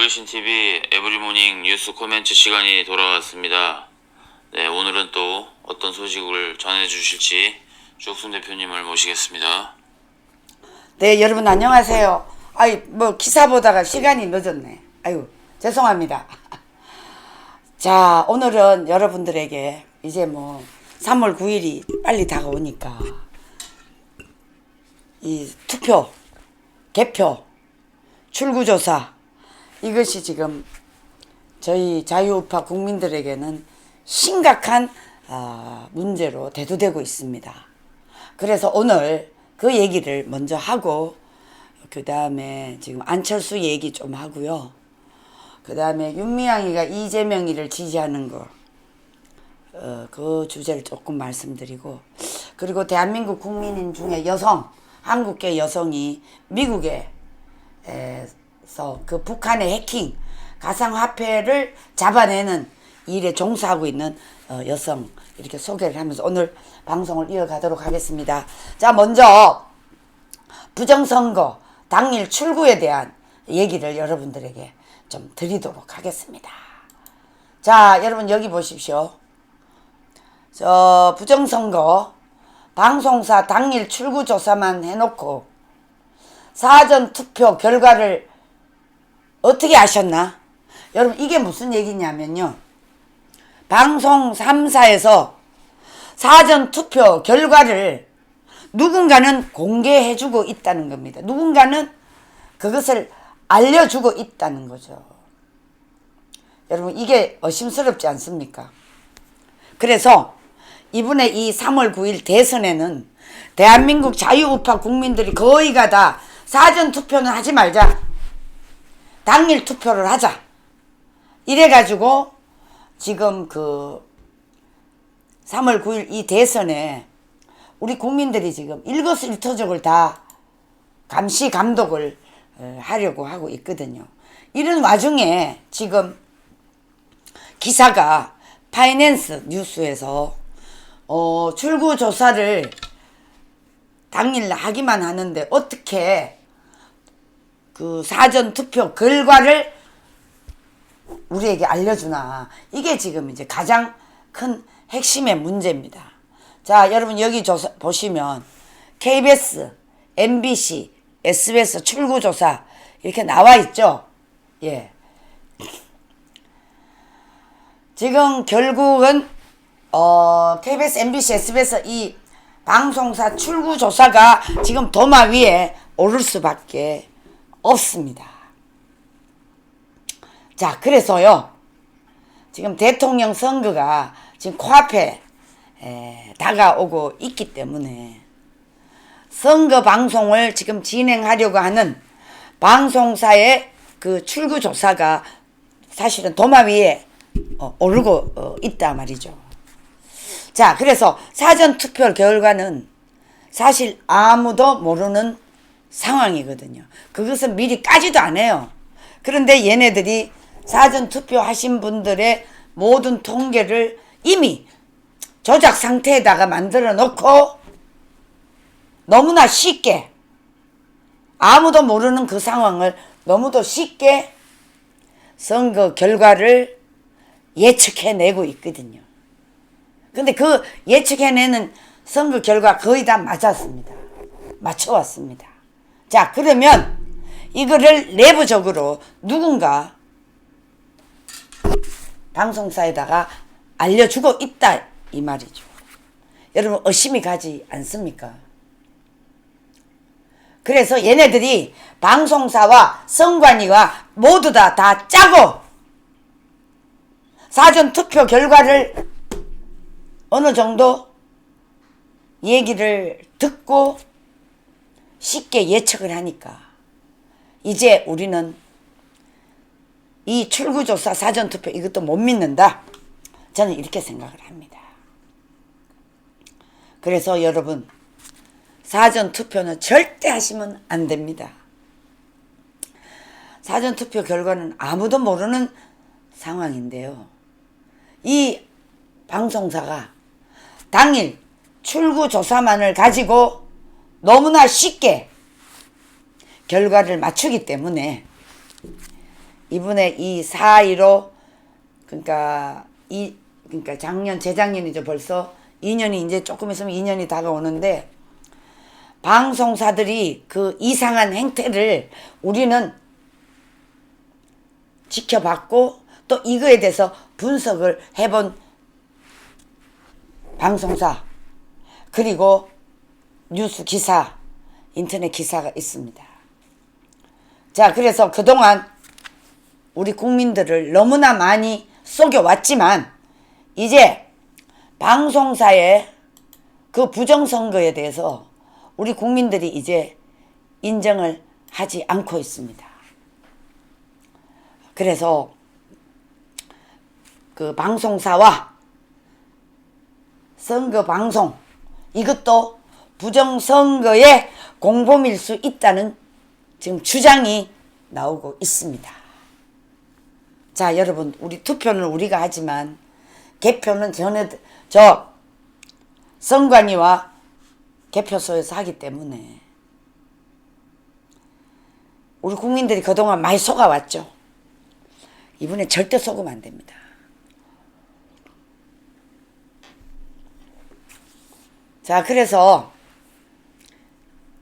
어르신TV 에브리모닝 뉴스 코멘트 시간이 돌아왔습니다. 네, 오늘은 또 어떤 소식을 전해주실지 주옥순 대표님을 모시겠습니다. 네, 여러분 안녕하세요. 기사 보다가 시간이 늦었네. 죄송합니다. 자, 오늘은 여러분들에게 이제 3월 9일이 빨리 다가오니까 이 투표, 개표, 출구조사 이것이 지금 저희 자유우파 국민들에게는 심각한 문제로 대두되고 있습니다. 그래서 오늘 그 얘기를 먼저 하고 그 다음에 지금 안철수 얘기 좀 하고요. 그 다음에 윤미향이가 이재명이를 지지하는 거 그 주제를 조금 말씀드리고, 그리고 대한민국 국민인 중에 한국계 여성이 미국에서 그 북한의 해킹 가상화폐를 잡아내는 일에 종사하고 있는 여성 이렇게 소개를 하면서 오늘 방송을 이어가도록 하겠습니다. 자, 먼저 부정선거 당일 출구에 대한 얘기를 여러분들에게 좀 드리도록 하겠습니다. 자, 여러분 여기 보십시오. 저 부정선거 방송사 당일 출구조사만 해놓고 사전투표 결과를 어떻게 아셨나? 여러분 이게 무슨 얘기냐면요, 방송 3사에서 사전투표 결과를 누군가는 공개해주고 있다는 겁니다. 누군가는 그것을 알려주고 있다는 거죠. 여러분 이게 의심스럽지 않습니까? 그래서 이번에 이 3월 9일 대선에는 대한민국 자유우파 국민들이 거의가 다 사전투표는 하지 말자, 당일 투표를 하자, 이래가지고 지금 그 3월 9일 이 대선에 우리 국민들이 지금 일거수일투족을 다 감시 감독을 하려고 하고 있거든요. 이런 와중에 지금 기사가 파이낸스 뉴스에서 출구조사를 당일 하기만 하는데 어떻게 그 사전투표 결과를 우리에게 알려주나, 이게 지금 이제 가장 큰 핵심의 문제입니다. 자, 여러분 여기 보시면 KBS, MBC, SBS 출구조사 이렇게 나와 있죠. 예. 지금 결국은 KBS, MBC, SBS 이 방송사 출구조사가 지금 도마 위에 오를 수밖에 없습니다. 자, 그래서요, 지금 대통령 선거가 지금 코앞에 다가오고 있기 때문에 선거 방송을 지금 진행하려고 하는 방송사의 그 출구조사가 사실은 도마 위에 오르고 있단 말이죠. 자, 그래서 사전투표 결과는 사실 아무도 모르는 상황이거든요. 그것은 미리 까지도 안 해요. 그런데 얘네들이 사전투표 하신 분들의 모든 통계를 이미 조작 상태에다가 만들어 놓고 너무나 쉽게, 아무도 모르는 그 상황을 너무도 쉽게 선거 결과를 예측해내고 있거든요. 근데 그 예측해내는 선거 결과 거의 다 맞았습니다. 맞춰왔습니다. 자, 그러면 이거를 내부적으로 누군가 방송사에다가 알려주고 있다 이 말이죠. 여러분 의심이 가지 않습니까? 그래서 얘네들이 방송사와 선관위와 모두 다 짜고 사전투표 결과를 어느 정도 얘기를 듣고 쉽게 예측을 하니까 이제 우리는 이 출구조사 사전투표 이것도 못 믿는다, 저는 이렇게 생각을 합니다. 그래서 여러분 사전투표는 절대 하시면 안 됩니다. 사전투표 결과는 아무도 모르는 상황인데요, 이 방송사가 당일 출구조사만을 가지고 너무나 쉽게 결과를 맞추기 때문에 이번에 이 4.15 그러니까 작년 재작년이죠. 벌써 2년이 이제 조금 있으면 2년이 다가오는데 방송사들이 그 이상한 행태를 우리는 지켜봤고 또 이거에 대해서 분석을 해본 방송사 그리고 뉴스 기사 인터넷 기사가 있습니다. 자, 그래서 그동안 우리 국민들을 너무나 많이 속여왔지만 이제 방송사의 그 부정선거에 대해서 우리 국민들이 이제 인정을 하지 않고 있습니다. 그래서 그 방송사와 선거방송 이것도 부정선거의 공범일 수 있다는 지금 주장이 나오고 있습니다. 자, 여러분, 우리 투표는 우리가 하지만 개표는 저 선관위와 개표소에서 하기 때문에 우리 국민들이 그동안 많이 속아왔죠. 이번에 절대 속으면 안 됩니다. 자, 그래서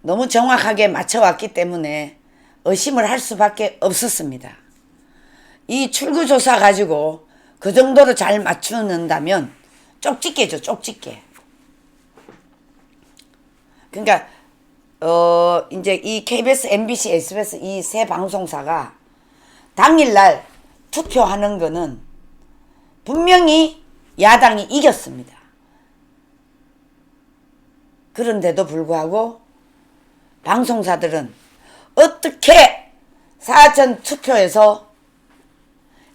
너무 정확하게 맞춰왔기 때문에 의심을 할 수밖에 없었습니다. 이 출구조사 가지고 그 정도로 잘 맞추는다면 쪽집게죠, 쪽집게. 그러니까 이제 이 KBS, MBC, SBS 이 세 방송사가 당일날 투표하는 거는 분명히 야당이 이겼습니다. 그런데도 불구하고 방송사들은 어떻게 사전 투표에서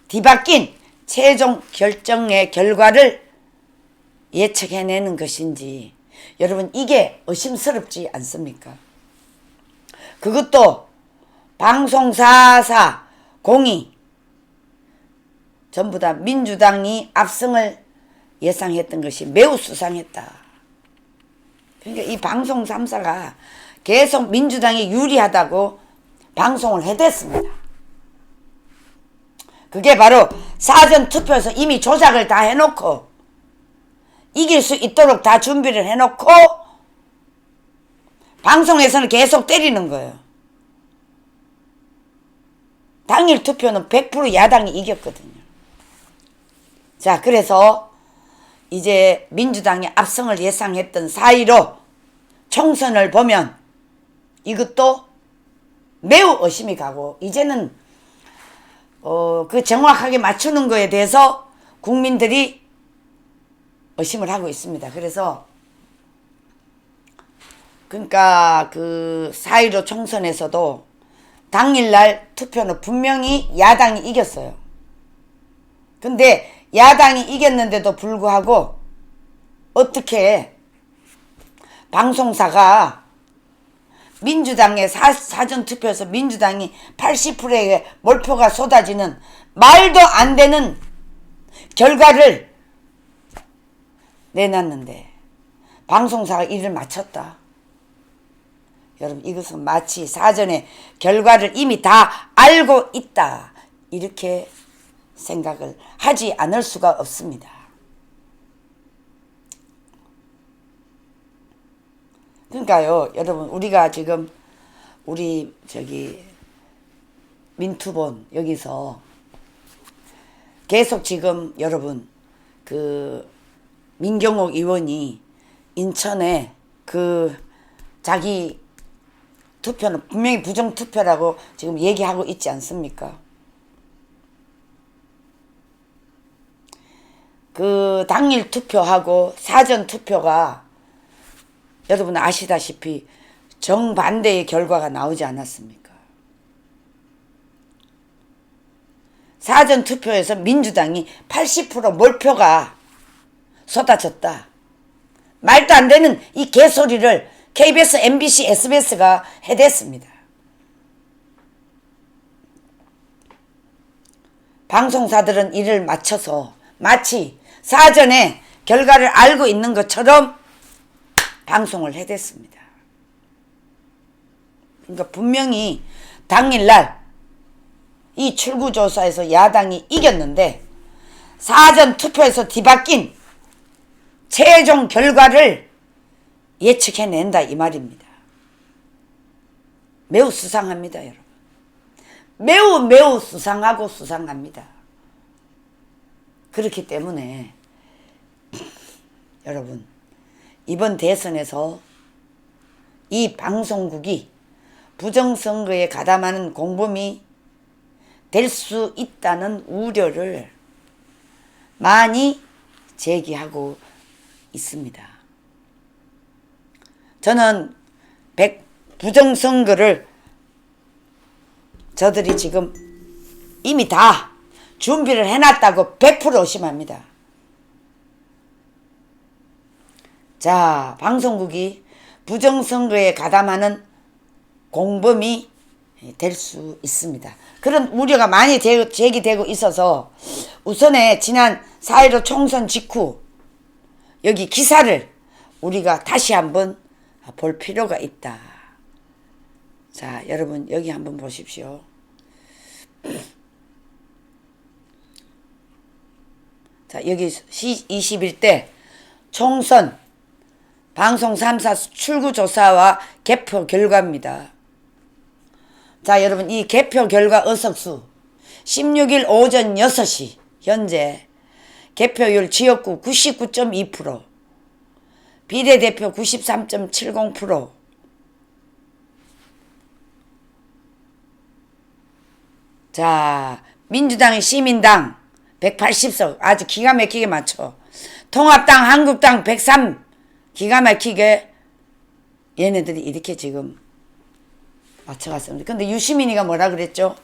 뒤바뀐 최종 결정의 결과를 예측해내는 것인지 여러분 이게 의심스럽지 않습니까? 그것도 방송사사 공이 전부 다 민주당이 압승을 예상했던 것이 매우 수상했다. 그러니까 이 방송 3사가 계속 민주당이 유리하다고 방송을 해댔습니다. 그게 바로 사전 투표에서 이미 조작을 다 해놓고 이길 수 있도록 다 준비를 해놓고 방송에서는 계속 때리는 거예요. 당일 투표는 100% 야당이 이겼거든요. 자, 그래서 이제 민주당이 압승을 예상했던 4.15 총선을 보면 이것도 매우 의심이 가고 이제는 그 정확하게 맞추는 거에 대해서 국민들이 의심을 하고 있습니다. 그래서 그러니까 그 4.15 총선에서도 당일날 투표는 분명히 야당이 이겼어요. 근데 야당이 이겼는데도 불구하고 어떻게 방송사가 민주당의 사전투표에서 민주당이 80%의 몰표가 쏟아지는 말도 안 되는 결과를 내놨는데 방송사가 이를 맞췄다. 여러분 이것은 마치 사전에 결과를 이미 다 알고 있다. 이렇게 생각을 하지 않을 수가 없습니다. 그러니까요, 여러분, 우리가 지금 우리 민투본 여기서 계속 지금 여러분 그 민경옥 의원이 인천에 그 자기 투표는 분명히 부정투표라고 지금 얘기하고 있지 않습니까? 그 당일 투표하고 사전 투표가 여러분 아시다시피 정반대의 결과가 나오지 않았습니까? 사전 투표에서 민주당이 80% 몰표가 쏟아졌다. 말도 안 되는 이 개소리를 KBS, MBC, SBS가 해댔습니다. 방송사들은 이를 맞춰서 마치 사전에 결과를 알고 있는 것처럼 방송을 해댔습니다. 그러니까 분명히 당일날 이 출구조사에서 야당이 이겼는데 사전투표에서 뒤바뀐 최종 결과를 예측해낸다 이 말입니다. 매우 수상합니다, 여러분. 매우 수상하고 수상합니다. 그렇기 때문에 여러분, 이번 대선에서 이 방송국이 부정선거에 가담하는 공범이 될 수 있다는 우려를 많이 제기하고 있습니다. 저는 부정선거를 저들이 지금 이미 다 준비를 해놨다고 100% 의심합니다. 자, 방송국이 부정선거에 가담하는 공범이 될 수 있습니다. 그런 우려가 많이 제기되고 있어서 우선에 지난 4.15 총선 직후 여기 기사를 우리가 다시 한번 볼 필요가 있다. 자, 여러분 여기 한번 보십시오. 자, 여기 21대 총선 방송 3사 출구조사와 개표 결과입니다. 자, 여러분 이 개표 결과 의석수 16일 오전 6시 현재 개표율 지역구 99.2%, 비례대표 93.70%, 자, 민주당의 시민당 180석 아주 기가 막히게 맞춰, 통합당 한국당 103 기가 막히게 얘네들이 이렇게 지금 맞춰갔습니다. 근데 유시민이가 뭐라 그랬죠?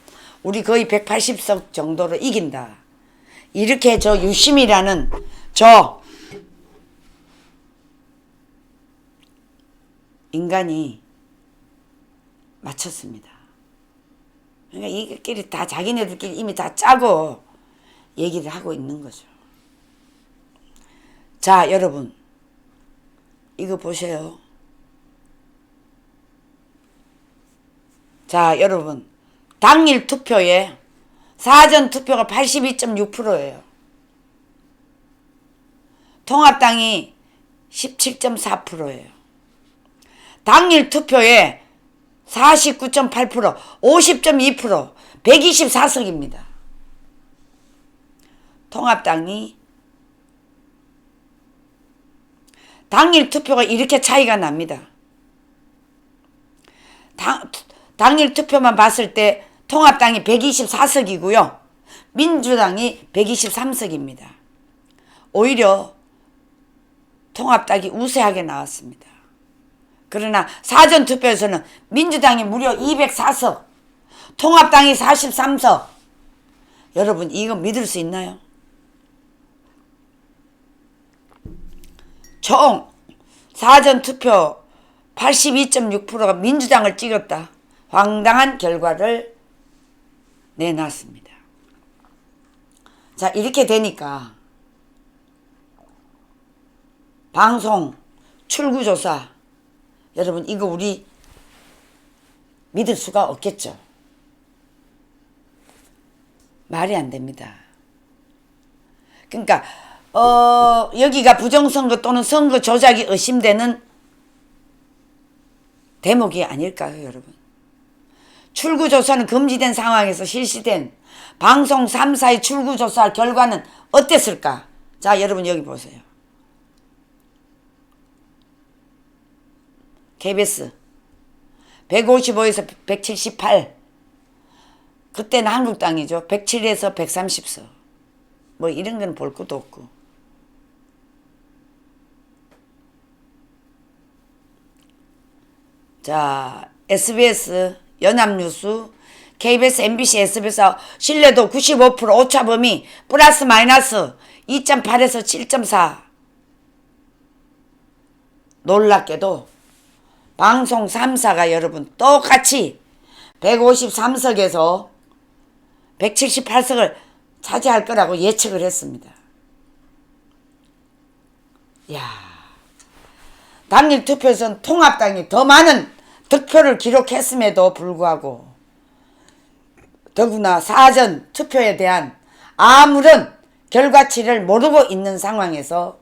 우리 거의 180석 정도로 이긴다. 이렇게 저 유시민이라는 저 인간이 맞췄습니다. 그러니까 이끼리 다 자기네들끼리 이미 다 짜고 얘기를 하고 있는 거죠. 자, 여러분 이거 보세요. 자, 여러분 당일 투표에 사전 투표가 82.6%예요. 통합당이 17.4%예요. 당일 투표에 49.8%, 50.2%, 124석입니다. 통합당이 당일 투표가 이렇게 차이가 납니다. 당일 투표만 봤을 때 통합당이 124석이고요. 민주당이 123석입니다. 오히려 통합당이 우세하게 나왔습니다. 그러나 사전투표에서는 민주당이 무려 204석, 통합당이 43석. 여러분 이거 믿을 수 있나요? 총 사전투표 82.6%가 민주당을 찍었다. 황당한 결과를 내놨습니다. 자, 이렇게 되니까 방송 출구조사 여러분 이거 우리 믿을 수가 없겠죠. 말이 안 됩니다. 그러니까 여기가 부정선거 또는 선거 조작이 의심되는 대목이 아닐까요, 여러분? 출구조사는 금지된 상황에서 실시된 방송 3사의 출구조사 결과는 어땠을까? 자, 여러분 여기 보세요. KBS 155에서 178, 그때는 한국당이죠. 107에서 130석. 뭐 이런 건 볼 것도 없고. 자, SBS, 연합뉴스, KBS, MBC, SBS 신뢰도 95%, 오차범위 플러스 마이너스 2.8에서 7.4. 놀랍게도 방송 3사가 여러분 똑같이 153석에서 178석을 차지할 거라고 예측을 했습니다. 야, 당일 투표에서는 통합당이 더 많은 득표를 기록했음에도 불구하고 더구나 사전 투표에 대한 아무런 결과치를 모르고 있는 상황에서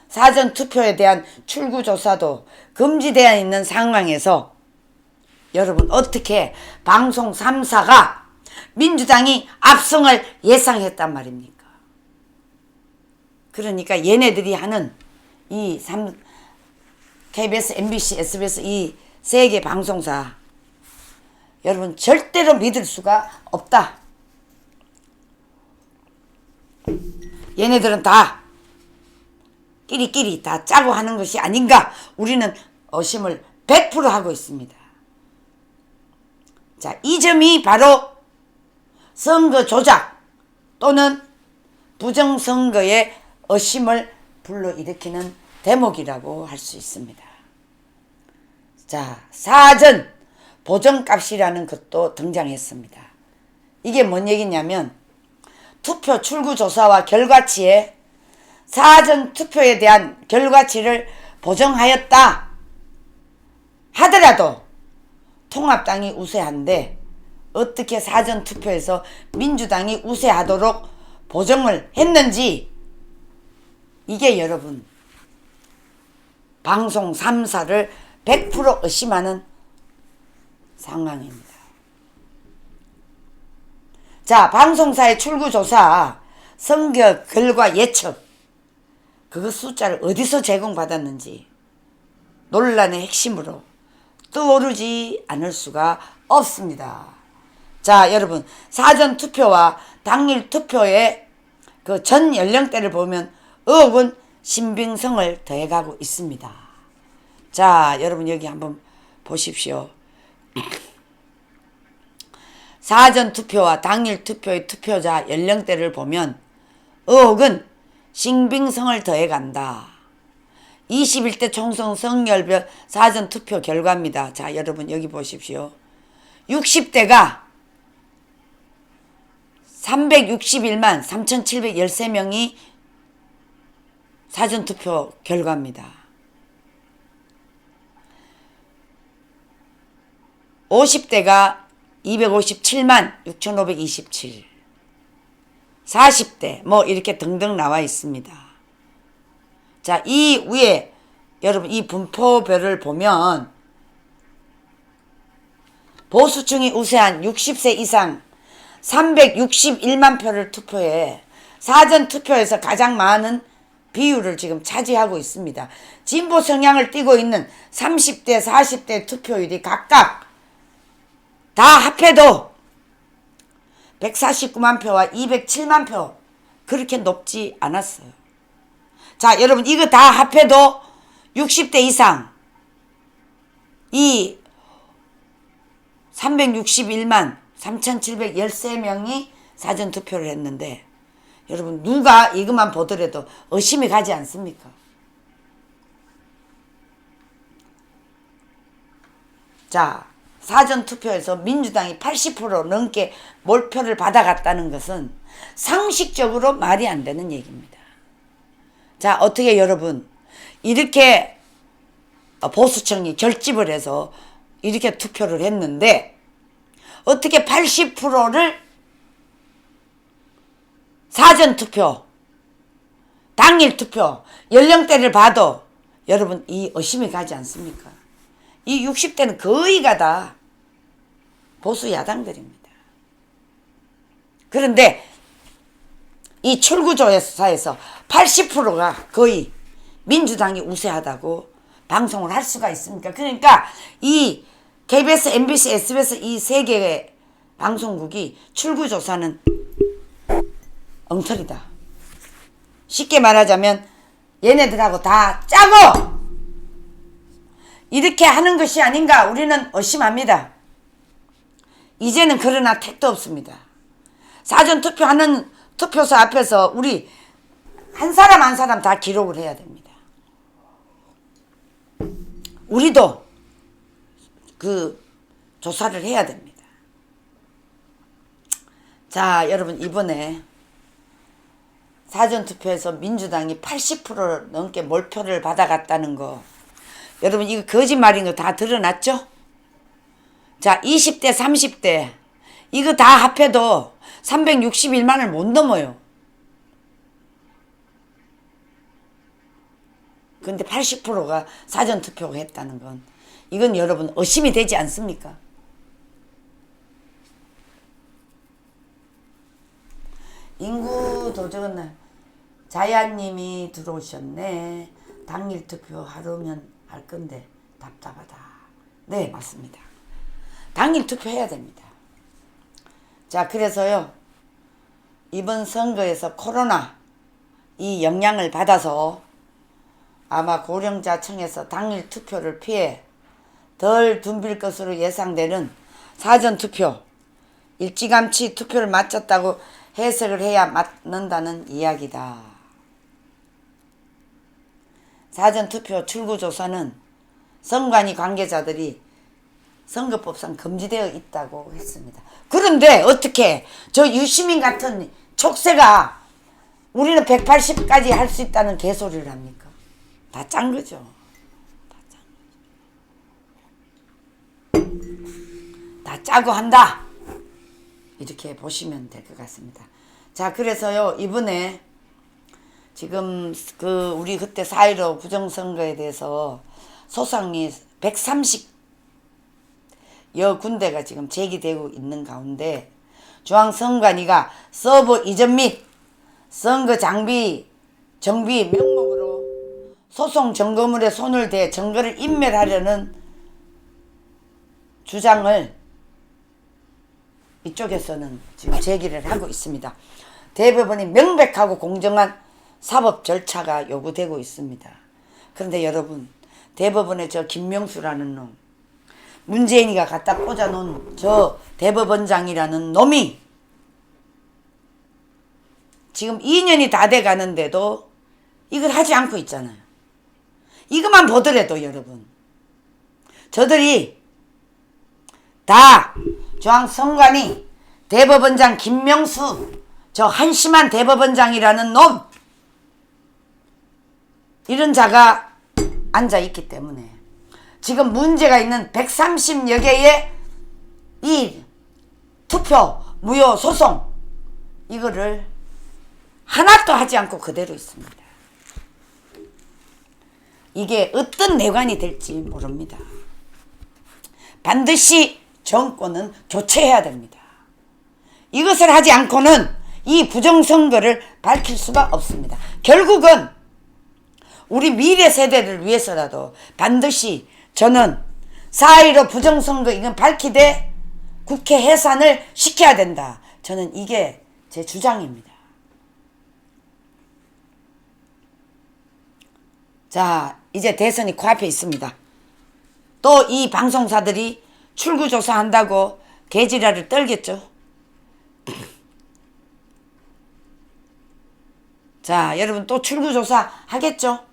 사전 투표에 대한 출구조사도 금지되어 있는 상황에서 여러분 어떻게 방송 3사가 민주당이 압승을 예상했단 말입니까? 그러니까 얘네들이 하는 이 KBS, MBC, SBS 이 세 개 방송사 여러분 절대로 믿을 수가 없다. 얘네들은 다 끼리끼리 다 짜고 하는 것이 아닌가 우리는 의심을 100% 하고 있습니다. 자, 이 점이 바로 선거 조작 또는 부정선거의 의심을 불러일으키는 대목이라고 할 수 있습니다. 자, 사전 보정값이라는 것도 등장했습니다. 이게 뭔 얘기냐면 투표 출구조사와 결과치에 사전 투표에 대한 결과치를 보정하였다 하더라도 통합당이 우세한데 어떻게 사전 투표에서 민주당이 우세하도록 보정을 했는지 이게 여러분 방송 3사를 100% 의심하는 상황입니다. 자, 방송사의 출구조사, 선거 결과 예측 그 숫자를 어디서 제공받았는지 논란의 핵심으로 떠오르지 않을 수가 없습니다. 자, 여러분 사전 투표와 당일 투표의 그 전 연령대를 보면 의혹은 신빙성을 더해가고 있습니다. 자, 여러분 여기 한번 보십시오. 사전 투표와 당일 투표의 투표자 연령대를 보면 의혹은 신빙성을 더해간다. 21대 총선 성열별 사전 투표 결과입니다. 자, 여러분 여기 보십시오. 60대가 361만 3,713명이 사전 투표 결과입니다. 50대가 257만 6,527, 40대 뭐 이렇게 등등 나와 있습니다. 자, 이 위에 여러분 이 분포별을 보면 보수층이 우세한 60세 이상 361만 표를 투표해 사전 투표에서 가장 많은 비율을 지금 차지하고 있습니다. 진보 성향을 띠고 있는 30대, 40대 투표율이 각각 다 합해도 149만 표와 207만 표 그렇게 높지 않았어요. 자, 여러분 이거 다 합해도 60대 이상 이 361만 3,713명이 사전투표를 했는데 여러분 누가 이것만 보더라도 의심이 가지 않습니까? 자, 사전투표에서 민주당이 80% 넘게 몰표를 받아갔다는 것은 상식적으로 말이 안 되는 얘기입니다. 자, 어떻게 여러분 이렇게 보수층이 결집을 해서 이렇게 투표를 했는데 어떻게 80%를 사전투표, 당일투표, 연령대를 봐도 여러분 이 의심이 가지 않습니까? 이 60대는 거의가 다 보수 야당들입니다. 그런데 이 출구조사에서 80%가 거의 민주당이 우세하다고 방송을 할 수가 있습니까? 그러니까 이 KBS, MBC, SBS 이 세 개의 방송국이 출구조사는 엉터리다. 쉽게 말하자면 얘네들하고 다 짜고 이렇게 하는 것이 아닌가 우리는 의심합니다. 이제는 그러나 택도 없습니다. 사전투표하는 투표소 앞에서 우리 한 사람 한 사람 다 기록을 해야 됩니다. 우리도 그 조사를 해야 됩니다. 자, 여러분 이번에 사전투표에서 민주당이 80% 넘게 몰표를 받아갔다는 거 여러분 이거 거짓말인 거 다 드러났죠? 자, 20대 30대 이거 다 합해도 361만을 못 넘어요. 근데 80%가 사전투표를 했다는 건 이건 여러분 의심이 되지 않습니까? 인구도 적었나? 자야님이 들어오셨네. 당일 투표 하루면 할 건데 답답하다. 네, 맞습니다. 당일 투표해야 됩니다. 자, 그래서요, 이번 선거에서 코로나 이 영향을 받아서 아마 고령자청에서 당일 투표를 피해 덜 붐빌 것으로 예상되는 사전투표, 일찌감치 투표를 마쳤다고 해석을 해야 맞는다는 이야기다. 사전투표 출구조사는 선관위 관계자들이 선거법상 금지되어 있다고 했습니다. 그런데 어떻게 저 유시민 같은 촉새가 우리는 180까지 할 수 있다는 개소리를 합니까? 다 짠 거죠. 다 짜고 한다. 이렇게 보시면 될 것 같습니다. 자, 그래서요, 이번에 지금 우리 그때 4.15 부정선거에 대해서 소송이 130여 군데가 지금 제기되고 있는 가운데 중앙선관위가 서버 이전 및 선거 장비 정비 명목으로 소송 증거물에 손을 대 증거를 인멸하려는 주장을 이쪽에서는 지금 제기를 하고 있습니다. 대법원이 명백하고 공정한 사법 절차가 요구되고 있습니다. 그런데 여러분, 대법원의 저 김명수라는 놈, 문재인이가 갖다 꽂아놓은 저 대법원장이라는 놈이 지금 2년이 다 돼 가는데도 이걸 하지 않고 있잖아요. 이것만 보더라도 여러분, 저들이 다 중앙선관위 대법원장 김명수, 저 한심한 대법원장이라는 놈, 이런 자가 앉아있기 때문에 지금 문제가 있는 130여 개의 이 투표 무효 소송, 이거를 하나도 하지 않고 그대로 있습니다. 이게 어떤 내관이 될지 모릅니다. 반드시 정권은 교체해야 됩니다. 이것을 하지 않고는 이 부정선거를 밝힐 수가 없습니다. 결국은 우리 미래 세대를 위해서라도 반드시 저는 4.15 부정선거 이건 밝히되 국회 해산을 시켜야 된다. 저는 이게 제 주장입니다. 자, 이제 대선이 코앞에 있습니다. 또 이 방송사들이 출구조사 한다고 개지랄을 떨겠죠. 자, 여러분 또 출구조사 하겠죠.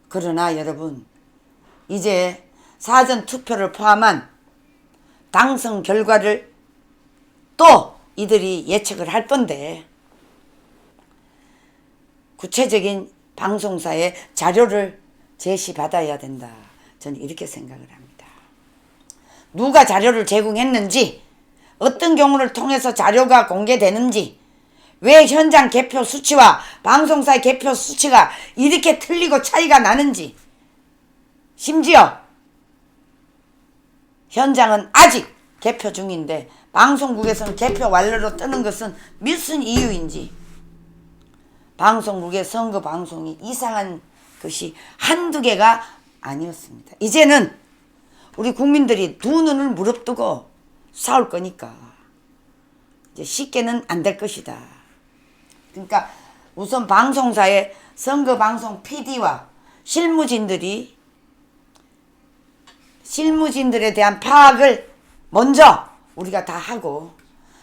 그러나 여러분, 이제 사전투표를 포함한 당선 결과를 또 이들이 예측을 할 건데 구체적인 방송사의 자료를 제시받아야 된다. 저는 이렇게 생각을 합니다. 누가 자료를 제공했는지, 어떤 경우를 통해서 자료가 공개되는지, 왜 현장 개표 수치와 방송사의 개표 수치가 이렇게 틀리고 차이가 나는지, 심지어 현장은 아직 개표 중인데 방송국에서는 개표 완료로 뜨는 것은 무슨 이유인지, 방송국의 선거 방송이 이상한 것이 한두 개가 아니었습니다. 이제는 우리 국민들이 두 눈을 무릅뜨고 싸울 거니까 이제 쉽게는 안 될 것이다. 그러니까 우선 방송사의 선거방송 PD와 실무진들에 대한 파악을 먼저 우리가 다 하고,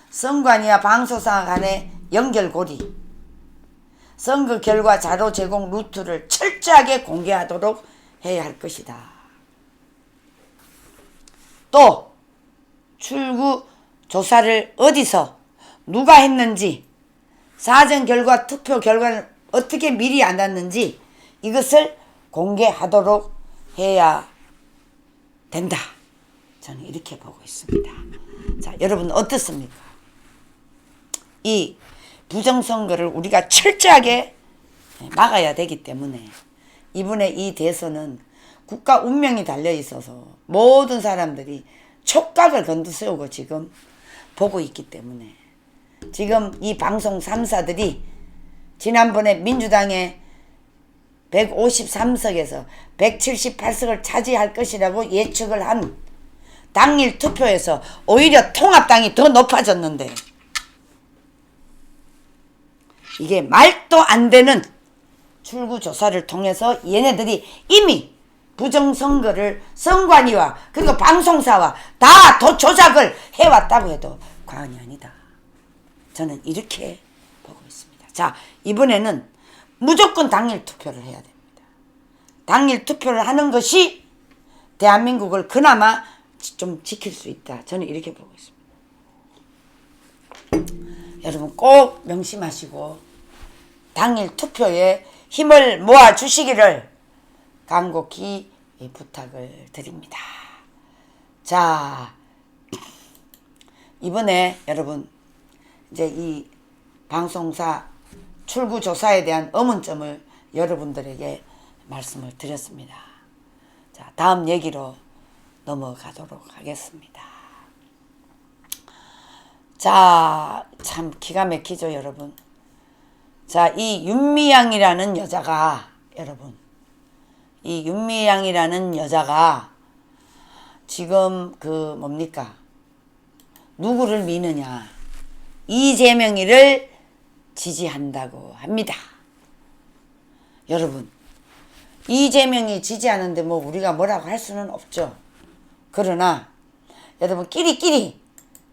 선관위와 방송사 간의 연결고리, 선거 결과 자료 제공 루트를 철저하게 공개하도록 해야 할 것이다. 또 출구 조사를 어디서 누가 했는지, 사전 결과 투표 결과를 어떻게 미리 알았는지 이것을 공개하도록 해야 된다. 저는 이렇게 보고 있습니다. 자, 여러분 어떻습니까? 이 부정선거를 우리가 철저하게 막아야 되기 때문에 이번에 이 대선은 국가 운명이 달려 있어서 모든 사람들이 촉각을 곤두세우고 지금 보고 있기 때문에 지금 이 방송 3사들이 지난번에 민주당의 153석에서 178석을 차지할 것이라고 예측을 한 당일 투표에서 오히려 통합당이 더 높아졌는데 이게 말도 안 되는 출구조사를 통해서 얘네들이 이미 부정선거를 선관위와 그리고 방송사와 다 조작을 해왔다고 해도 과언이 아니다. 저는 이렇게 보고 있습니다. 자, 이번에는 무조건 당일 투표를 해야 됩니다. 당일 투표를 하는 것이 대한민국을 그나마 좀 지킬 수 있다. 저는 이렇게 보고 있습니다. 여러분 꼭 명심하시고 당일 투표에 힘을 모아 주시기를 간곡히 부탁을 드립니다. 자, 이번에 여러분 이제 이 방송사 출구조사에 대한 의문점을 여러분들에게 말씀을 드렸습니다. 자, 다음 얘기로 넘어가도록 하겠습니다. 자, 참 기가 막히죠, 여러분. 자, 이 윤미향이라는 여자가 여러분, 이 윤미향이라는 여자가 지금 그 뭡니까? 누구를 미느냐? 이재명이를 지지한다고 합니다. 여러분, 이재명이 지지하는데 뭐 우리가 뭐라고 할 수는 없죠. 그러나 여러분 끼리끼리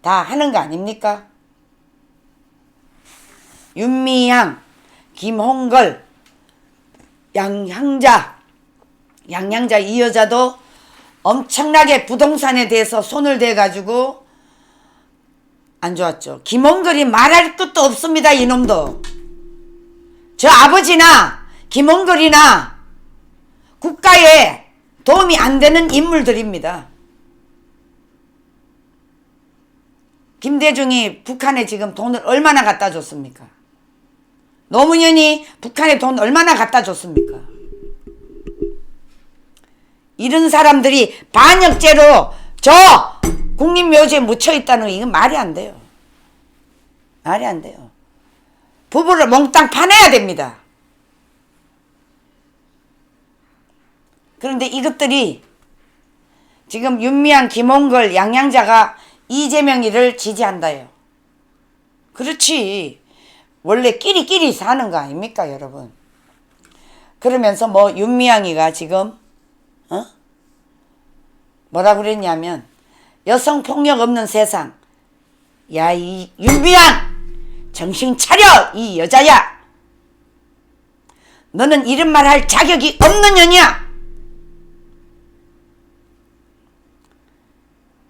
다 하는 거 아닙니까? 윤미향, 김홍걸, 양향자 이 여자도 엄청나게 부동산에 대해서 손을 대가지고 안 좋았죠. 김홍걸이 말할 것도 없습니다. 이놈도. 저 아버지나 김홍걸이나 국가에 도움이 안 되는 인물들입니다. 김대중이 북한에 지금 돈을 얼마나 갖다 줬습니까? 노무현이 북한에 돈 얼마나 갖다 줬습니까? 이런 사람들이 반역죄로 저 국립묘지에 묻혀있다는 거 이건 말이 안 돼요. 말이 안 돼요. 부부를 몽땅 파내야 됩니다. 그런데 이것들이 지금 윤미향, 김홍걸, 양양자가 이재명이를 지지한다요. 그렇지. 원래 끼리끼리 사는 거 아닙니까, 여러분? 그러면서 뭐 윤미향이가 지금 뭐라 그랬냐면 여성폭력 없는 세상. 야, 이 윤미향 정신 차려, 이 여자야. 너는 이런 말 할 자격이 없는 년이야.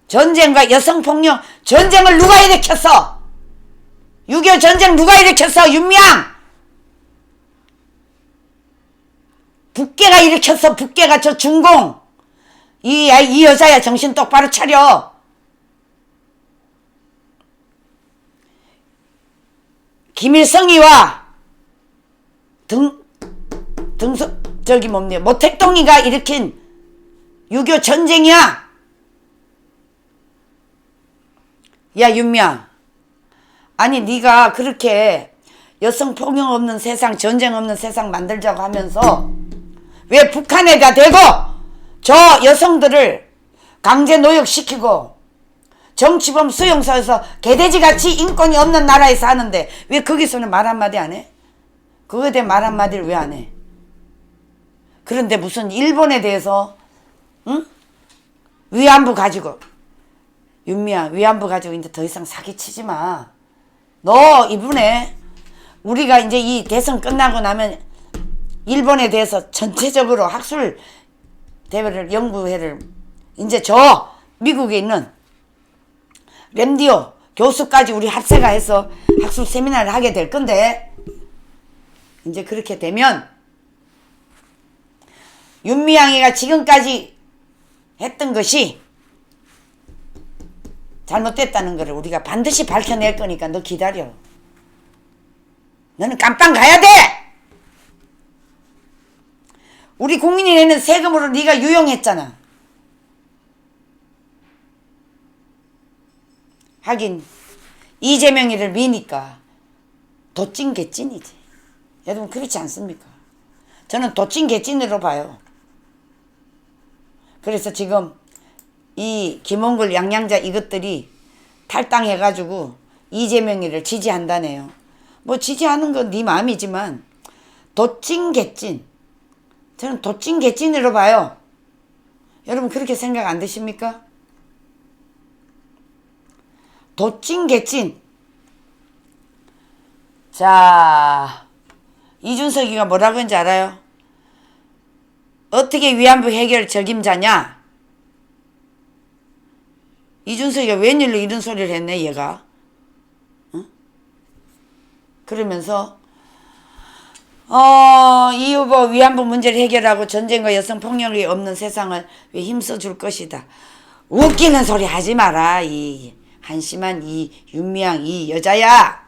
전쟁과 여성폭력 전쟁을 누가 일으켰어? 6.25 전쟁 누가 일으켰어? 윤미향. 북괴가 일으켰어. 북괴가 저 중공. 이 여자야, 정신 똑바로 차려. 김일성이와 저기 뭡니까? 모택동이가 일으킨 6.25 전쟁이야. 야, 윤미향. 아니 네가 그렇게 여성폭력 없는 세상, 전쟁 없는 세상 만들자고 하면서 왜 북한에다 대고 저 여성들을 강제 노역시키고 정치범 수용소에서 개돼지같이 인권이 없는 나라에 사는데 왜 거기서는 말 한마디 안 해? 그거에 대해 말 한마디를 왜 안 해? 그런데 무슨 일본에 대해서 위안부 가지고 윤미향 위안부 가지고 이제 더 이상 사기치지 마. 너 이번에 우리가 이제 이 대선 끝나고 나면 일본에 대해서 전체적으로 학술 대회를 연구회를 이제 저 미국에 있는 램디오 교수까지 우리 합세가 해서 학술 세미나를 하게 될 건데 이제 그렇게 되면 윤미향이가 지금까지 했던 것이 잘못됐다는 거를 우리가 반드시 밝혀낼 거니까 너 기다려. 너는 깜빵 가야 돼. 우리 국민이 내는 세금으로 네가 유용했잖아. 하긴 이재명이를 미니까 도찐개찐이지. 여러분 그렇지 않습니까? 저는 도찐개찐으로 봐요. 그래서 지금 이 김홍걸 양양자 이것들이 탈당해가지고 이재명이를 지지한다네요. 뭐 지지하는 건 네 마음이지만 도찐개찐, 저는 도찐개찐으로 봐요. 여러분 그렇게 생각 안 드십니까? 도찐개찐. 자, 이준석이가 뭐라고 했는지 알아요? 어떻게 위안부 해결 적임자냐? 이준석이가 웬일로 이런 소리를 했네 얘가. 응? 그러면서 이 후보 위안부 문제를 해결하고 전쟁과 여성폭력이 없는 세상을 왜 힘써줄 것이다. 웃기는 소리 하지 마라. 이 한심한 이 윤미향 이 여자야.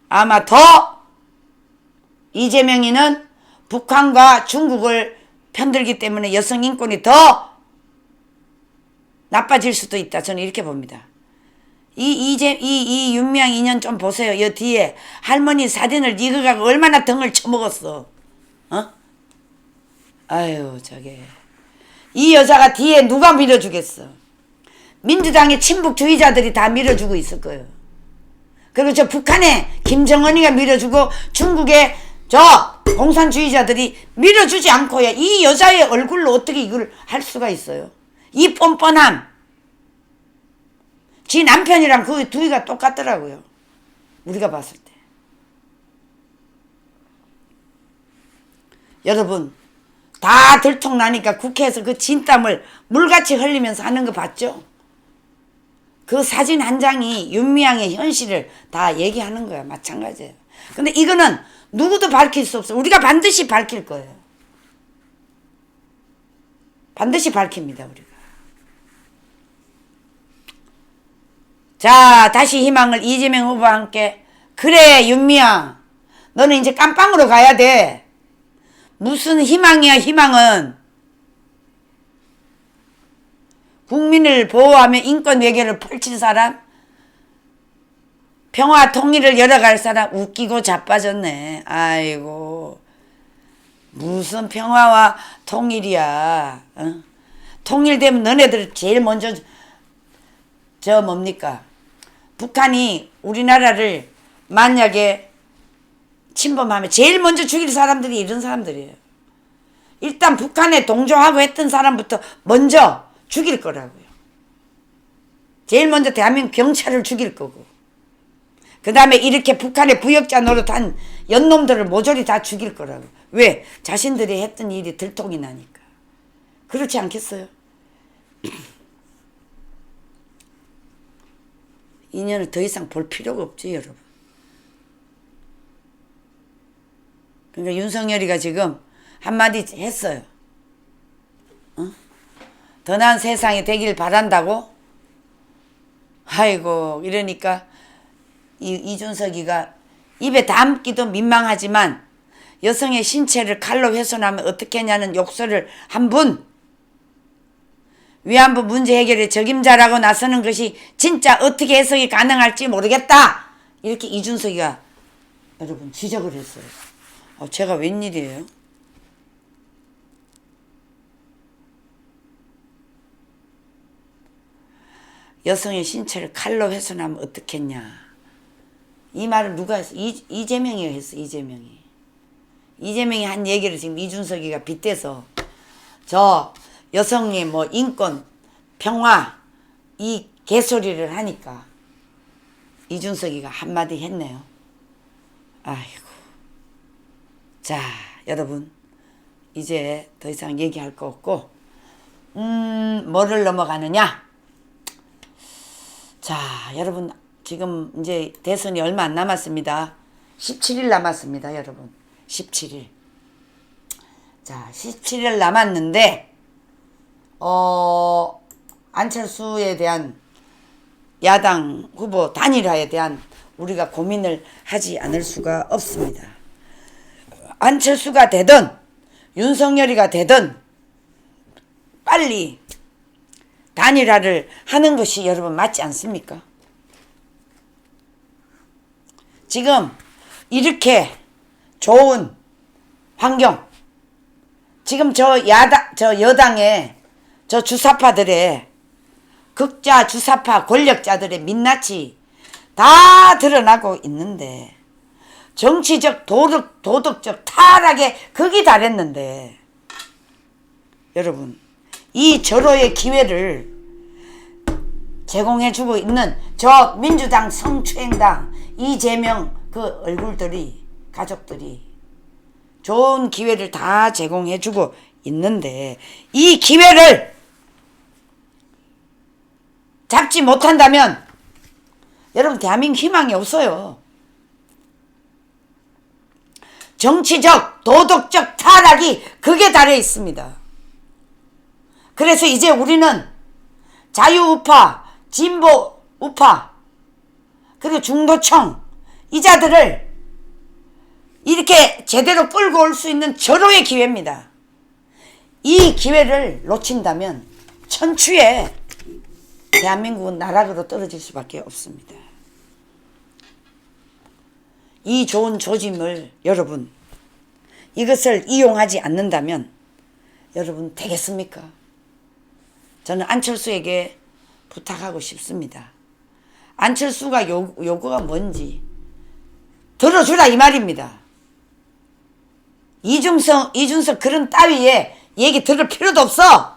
아마 더 이재명이는 북한과 중국을 편들기 때문에 여성 인권이 더 나빠질 수도 있다. 저는 이렇게 봅니다. 이 윤미향 인연 좀 보세요. 여 뒤에 할머니 사진을 이거가 얼마나 등을 쳐먹었어. 어? 아유 저게 이 여자가 뒤에 누가 밀어주겠어. 민주당의 친북주의자들이 다 밀어주고 있을 거예요. 그리고 저 북한에 김정은이가 밀어주고 중국의 저 공산주의자들이 밀어주지 않고야 이 여자의 얼굴로 어떻게 이걸 할 수가 있어요. 이 뻔뻔함. 지 남편이랑 그 둘이가 똑같더라고요. 우리가 봤을 때. 여러분 다 들통나니까 국회에서 그 진땀을 물같이 흘리면서 하는 거 봤죠? 그 사진 한 장이 윤미향의 현실을 다 얘기하는 거야. 마찬가지예요. 근데 이거는 누구도 밝힐 수 없어. 우리가 반드시 밝힐 거예요. 반드시 밝힙니다. 우리가. 자, 다시 희망을 이재명 후보와 함께. 그래 윤미향 너는 이제 깜빵으로 가야 돼. 무슨 희망이야 희망은. 국민을 보호하며 인권 외교를 펼칠 사람, 평화 통일을 열어갈 사람. 웃기고 자빠졌네. 아이고 무슨 평화와 통일이야. 어? 통일되면 너네들 제일 먼저 저 뭡니까? 북한이 우리나라를 만약에 침범하면 제일 먼저 죽일 사람들이 이런 사람들이에요. 일단 북한에 동조하고 했던 사람부터 먼저 죽일 거라고요. 제일 먼저 대한민국 경찰을 죽일 거고 그 다음에 이렇게 북한의 부역자 노릇한 연놈들을 모조리 다 죽일 거라고. 왜? 자신들이 했던 일이 들통이 나니까. 그렇지 않겠어요? 인연을 더 이상 볼 필요가 없지 여러분. 그러니까 윤석열이가 지금 한마디 했어요. 어? 더 나은 세상이 되길 바란다고? 아이고 이러니까 이준석이가 입에 담기도 민망하지만 여성의 신체를 칼로 훼손하면 어떻게 하냐는 욕설을 한 분, 위안부 문제 해결에 적임자라고 나서는 것이 진짜 어떻게 해석이 가능할지 모르겠다. 이렇게 이준석이가 여러분 지적을 했어요. 제가 웬일이에요? 여성의 신체를 칼로 훼손하면 어떻겠냐. 이 말을 누가 했어? 이재명이 했어. 이재명이 한 얘기를 지금 이준석이가 빗대서 저 여성의 뭐 인권, 평화 이 개소리를 하니까 이준석이가 한마디 했네요. 아이고. 자, 여러분 이제 더 이상 얘기할 거 없고 뭐를 넘어가느냐? 자, 여러분 지금 이제 대선이 얼마 안 남았습니다. 17일 남았습니다, 여러분. 17일. 자, 17일 남았는데 안철수에 대한 야당 후보 단일화에 대한 우리가 고민을 하지 않을 수가 없습니다. 안철수가 되든 윤석열이가 되든 빨리 단일화를 하는 것이 여러분 맞지 않습니까? 지금 이렇게 좋은 환경, 지금 저 여당의 저 주사파들의 극자 주사파 권력자들의 민낯이 다 드러나고 있는데 정치적 도덕적 타락에 극이 달했는데 여러분 이 절호의 기회를 제공해주고 있는 저 민주당 성추행당 이재명 그 얼굴들이 가족들이 좋은 기회를 다 제공해주고 있는데 이 기회를 잡지 못한다면 여러분 대한민국 희망이 없어요. 정치적 도덕적 타락이 극에 달해 있습니다. 그래서 이제 우리는 자유우파 진보우파 그리고 중도층 이 자들을 이렇게 제대로 끌고 올 수 있는 절호의 기회입니다. 이 기회를 놓친다면 천추에 대한민국은 나락으로 떨어질 수밖에 없습니다. 이 좋은 조짐을 여러분 이것을 이용하지 않는다면 여러분 되겠습니까? 저는 안철수에게 부탁하고 싶습니다. 안철수가 요구가 뭔지 들어주라 이 말입니다. 이준석 그런 따위에 얘기 들을 필요도 없어.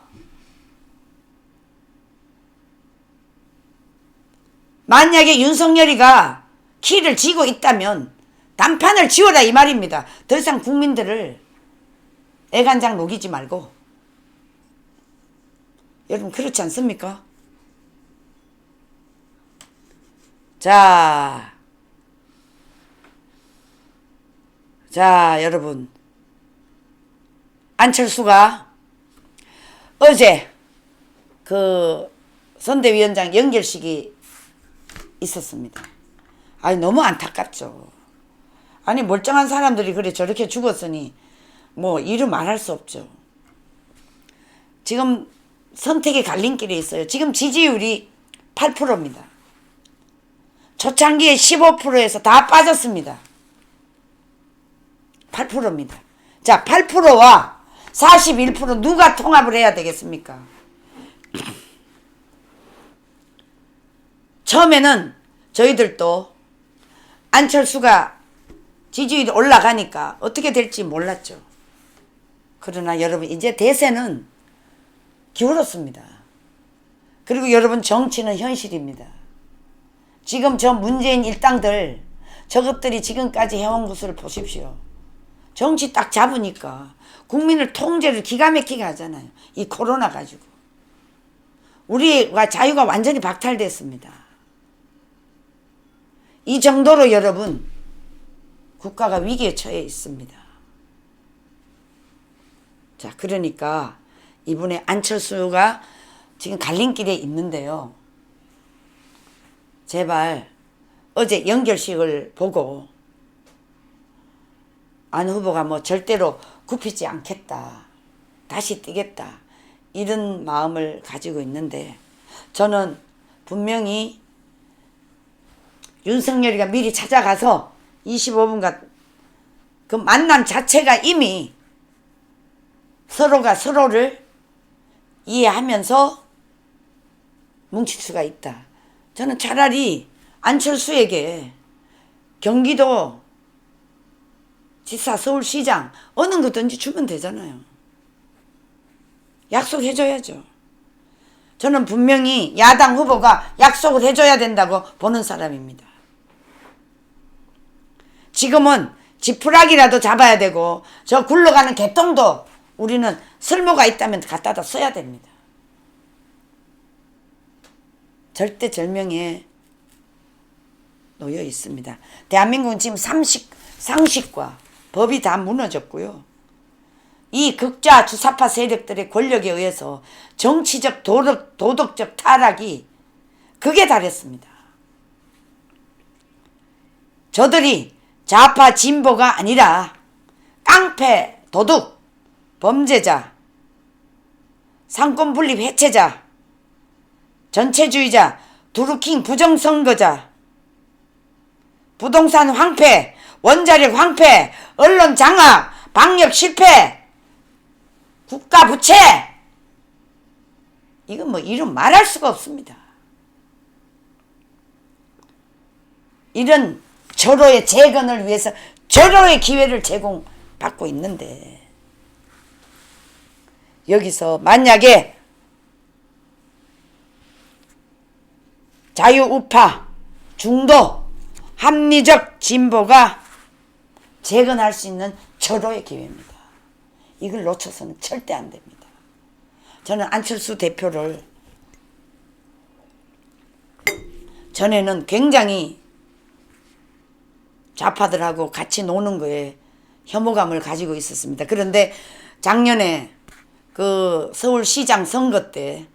만약에 윤석열이가 키를 쥐고 있다면 단판을 지워라 이 말입니다. 더 이상 국민들을 애간장 녹이지 말고. 여러분 그렇지 않습니까? 자 여러분 안철수가 어제 그 선대위원장 연결식이 있었습니다. 아니 너무 안타깝죠. 아니 멀쩡한 사람들이 그래 저렇게 죽었으니 뭐 이루 말할 수 없죠. 지금 선택의 갈림길에 있어요. 지금 지지율이 8%입니다. 초창기에 15%에서 다 빠졌습니다. 8%입니다. 자, 8%와 41% 누가 통합을 해야 되겠습니까? 처음에는 저희들도 안철수가 지지율이 올라가니까 어떻게 될지 몰랐죠. 그러나 여러분 이제 대세는 기울었습니다. 그리고 여러분 정치는 현실입니다. 지금 저 문재인 일당들 저것들이 지금까지 해온 것을 보십시오. 정치 딱 잡으니까 국민을 통제를 기가 막히게 하잖아요. 이 코로나 가지고. 우리가 자유가 완전히 박탈됐습니다. 이 정도로 여러분 국가가 위기에 처해 있습니다. 자, 그러니까 이번에 안철수가 지금 갈림길에 있는데요. 제발 어제 연결식을 보고 안 후보가 뭐 절대로 굽히지 않겠다. 다시 뛰겠다. 이런 마음을 가지고 있는데 저는 분명히 윤석열이가 미리 찾아가서 25분간 그 만남 자체가 이미 서로가 서로를 이해하면서 뭉칠 수가 있다. 저는 차라리 안철수에게 경기도 지사, 서울시장 어느 거든지 주면 되잖아요. 약속해줘야죠. 저는 분명히 야당 후보가 약속을 해줘야 된다고 보는 사람입니다. 지금은 지푸라기라도 잡아야 되고 저 굴러가는 개똥도 우리는 쓸모가 있다면 갖다다 써야 됩니다. 절대절명에 놓여 있습니다. 대한민국은 지금 상식과 법이 다 무너졌고요. 이 극좌 주사파 세력들의 권력에 의해서 정치적 도덕적 타락이 극에 달했습니다. 저들이 좌파 진보가 아니라 깡패, 도둑, 범죄자, 상권 분립 해체자, 전체주의자, 드루킹 부정선거자, 부동산 황폐, 원자력 황폐, 언론 장악, 방역 실패, 국가 부채, 이건 뭐 이름 말할 수가 없습니다. 이런 절호의 재건을 위해서 절호의 기회를 제공받고 있는데, 여기서 만약에 자유우파, 중도, 합리적 진보가 재건할 수 있는 절호의 기회입니다. 이걸 놓쳐서는 절대 안 됩니다. 저는 안철수 대표를 전에는 굉장히 좌파들하고 같이 노는 거에 혐오감을 가지고 있었습니다. 그런데 작년에 그 서울시장 선거 때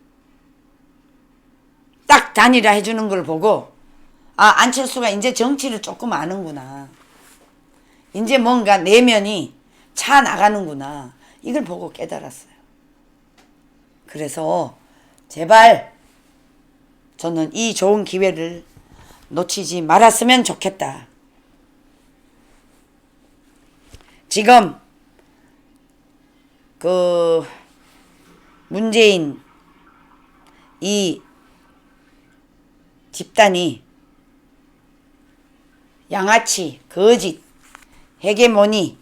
딱 단일화 해주는 걸 보고, 아, 안철수가 이제 정치를 조금 아는구나. 이제 뭔가 내면이 차 나가는구나. 이걸 보고 깨달았어요. 그래서 제발 저는 이 좋은 기회를 놓치지 말았으면 좋겠다. 지금 그 문재인 이 집단이 양아치, 거짓, 헤게모니,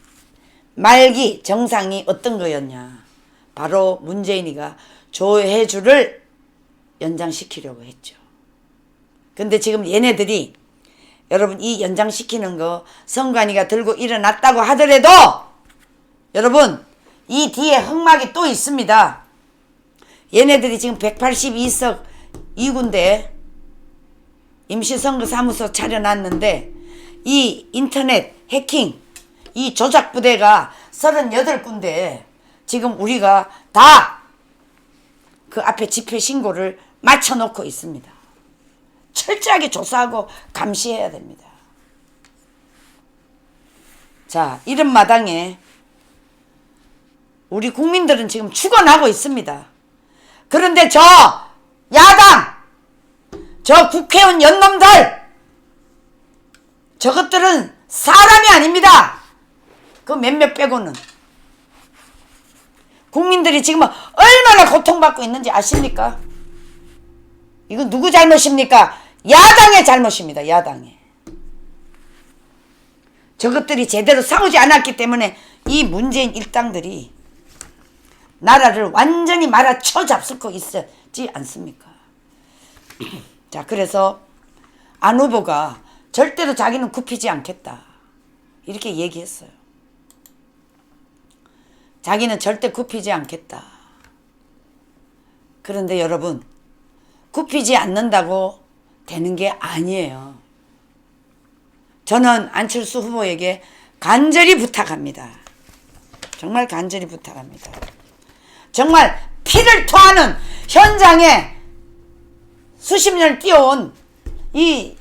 말기, 정상이 어떤 거였냐. 바로 문재인이가 조혜주를 연장시키려고 했죠. 근데 지금 얘네들이, 여러분, 이 연장시키는 거 선관위가 들고 일어났다고 하더라도 여러분, 이 뒤에 흑막이 또 있습니다. 얘네들이 지금 182석 2군데 임시선거 사무소 차려놨는데, 이 인터넷 해킹, 이 조작 부대가 38군데 지금 우리가 다 그 앞에 집회 신고를 맞춰놓고 있습니다. 철저하게 조사하고 감시해야 됩니다. 자, 이런 마당에 우리 국민들은 지금 죽어나고 있습니다. 그런데 저 야당, 저 국회의원 연놈들, 저것들은 사람이 아닙니다. 그 몇몇 빼고는. 국민들이 지금 얼마나 고통받고 있는지 아십니까? 이건 누구 잘못입니까? 야당의 잘못입니다. 야당의. 저것들이 제대로 싸우지 않았기 때문에 이 문재인 일당들이 나라를 완전히 말아쳐 잡수고 있었지 않습니까? 자, 그래서 안 후보가 절대로 자기는 굽히지 않겠다, 이렇게 얘기했어요. 자기는 절대 굽히지 않겠다. 그런데 여러분, 굽히지 않는다고 되는 게 아니에요. 저는 안철수 후보에게 간절히 부탁합니다. 정말 간절히 부탁합니다. 정말 피를 토하는 현장에 수십 년을 뛰어온 이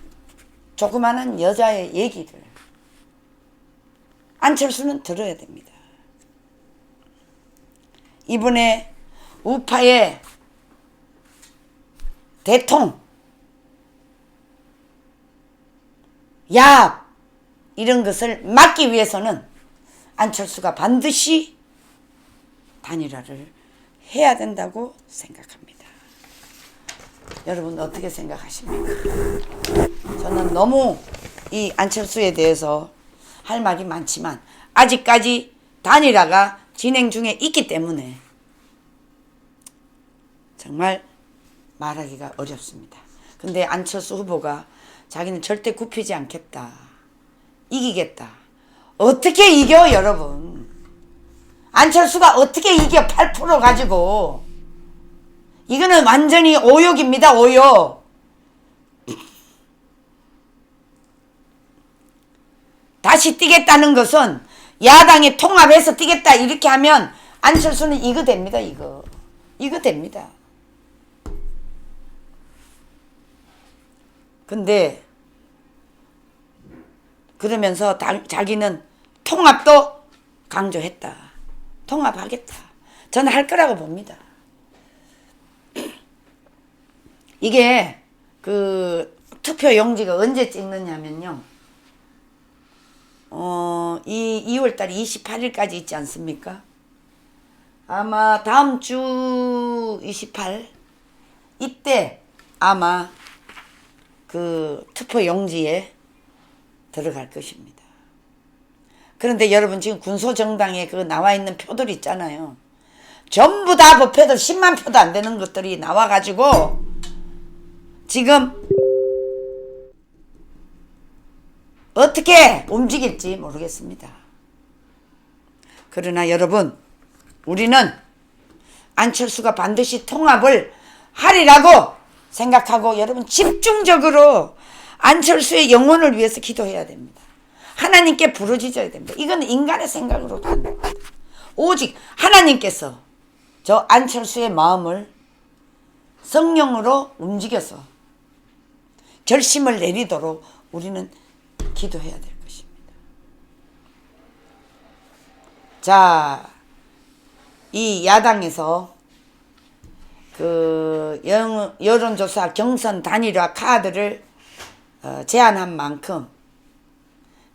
조그마한 여자의 얘기를 안철수는 들어야 됩니다. 이번에 우파의 대통, 야합, 이런 것을 막기 위해서는 안철수가 반드시 단일화를 해야 된다고 생각합니다. 여러분 어떻게 생각하십니까? 저는 너무 이 안철수에 대해서 할 말이 많지만 아직까지 단일화가 진행 중에 있기 때문에 정말 말하기가 어렵습니다. 근데 안철수 후보가 자기는 절대 굽히지 않겠다, 이기겠다. 어떻게 이겨, 여러분? 안철수가 어떻게 이겨? 8% 가지고. 이거는 완전히 오욕입니다. 오욕. 다시 뛰겠다는 것은 야당이 통합해서 뛰겠다 이렇게 하면 안철수는 이거 됩니다. 이거 됩니다. 근데 그러면서 자기는 통합도 강조했다. 통합하겠다. 저는 할 거라고 봅니다. 이게 그 투표 용지가 언제 찍느냐면요. 이 2월달 28일까지 있지 않습니까? 아마 다음 주 28 이때 아마 그 투표 용지에 들어갈 것입니다. 그런데 여러분 지금 군소정당에 그 나와 있는 표들 있잖아요. 전부 다 법표들 10만 표도 안 되는 것들이 나와가지고 지금 어떻게 움직일지 모르겠습니다. 그러나 여러분 우리는 안철수가 반드시 통합을 하리라고 생각하고 여러분 집중적으로 안철수의 영혼을 위해서 기도해야 됩니다. 하나님께 부르짖어야 됩니다. 이건 인간의 생각으로도 안 됩니다. 오직 하나님께서 저 안철수의 마음을 성령으로 움직여서 결심을 내리도록 우리는 기도해야 될 것입니다. 자, 이 야당에서 그 여론조사 경선 단일화 카드를 제안한 만큼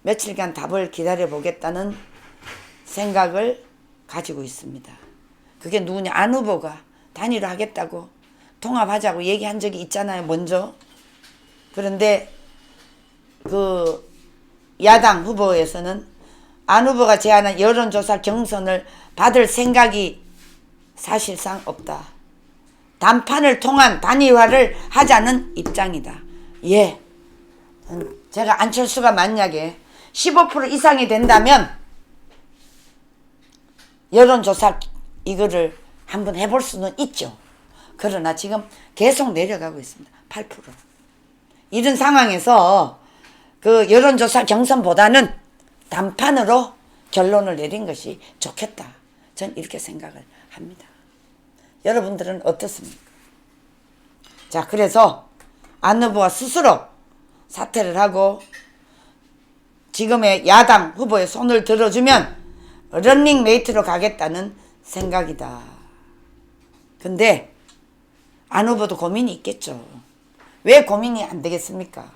며칠간 답을 기다려 보겠다는 생각을 가지고 있습니다. 그게 누구냐? 안 후보가 단일화 하겠다고 통합하자고 얘기한 적이 있잖아요, 먼저. 그런데 그 야당 후보에서는 안 후보가 제안한 여론조사 경선을 받을 생각이 사실상 없다. 단판을 통한 단일화를 하자는 입장이다. 예. 제가 안철수가 만약에 15% 이상이 된다면 여론조사 이거를 한번 해볼 수는 있죠. 그러나 지금 계속 내려가고 있습니다. 8%. 이런 상황에서 그 여론조사 경선보다는 단판으로 결론을 내린 것이 좋겠다. 전 이렇게 생각을 합니다. 여러분들은 어떻습니까? 자, 그래서 안 후보가 스스로 사퇴를 하고 지금의 야당 후보의 손을 들어주면 런닝메이트로 가겠다는 생각이다. 근데 안 후보도 고민이 있겠죠. 왜 고민이 안 되겠습니까?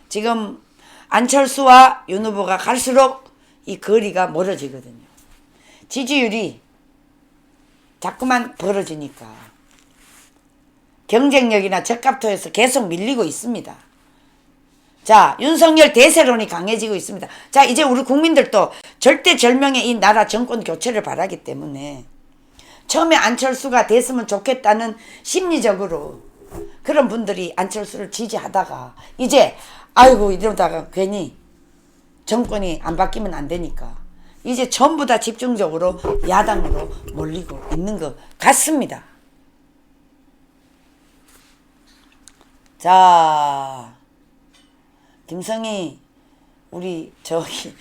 지금 안철수와 윤 후보가 갈수록 이 거리가 멀어지거든요. 지지율이 자꾸만 벌어지니까 경쟁력이나 적합도에서 계속 밀리고 있습니다. 자, 윤석열 대세론이 강해지고 있습니다. 자, 이제 우리 국민들도 절대절명의 이 나라 정권 교체를 바라기 때문에 처음에 안철수가 됐으면 좋겠다는 심리적으로 그런 분들이 안철수를 지지하다가 이제 아이고 이러다가 괜히 정권이 안 바뀌면 안 되니까 이제 전부 다 집중적으로 야당으로 몰리고 있는 것 같습니다. 자, 김성희 우리 저기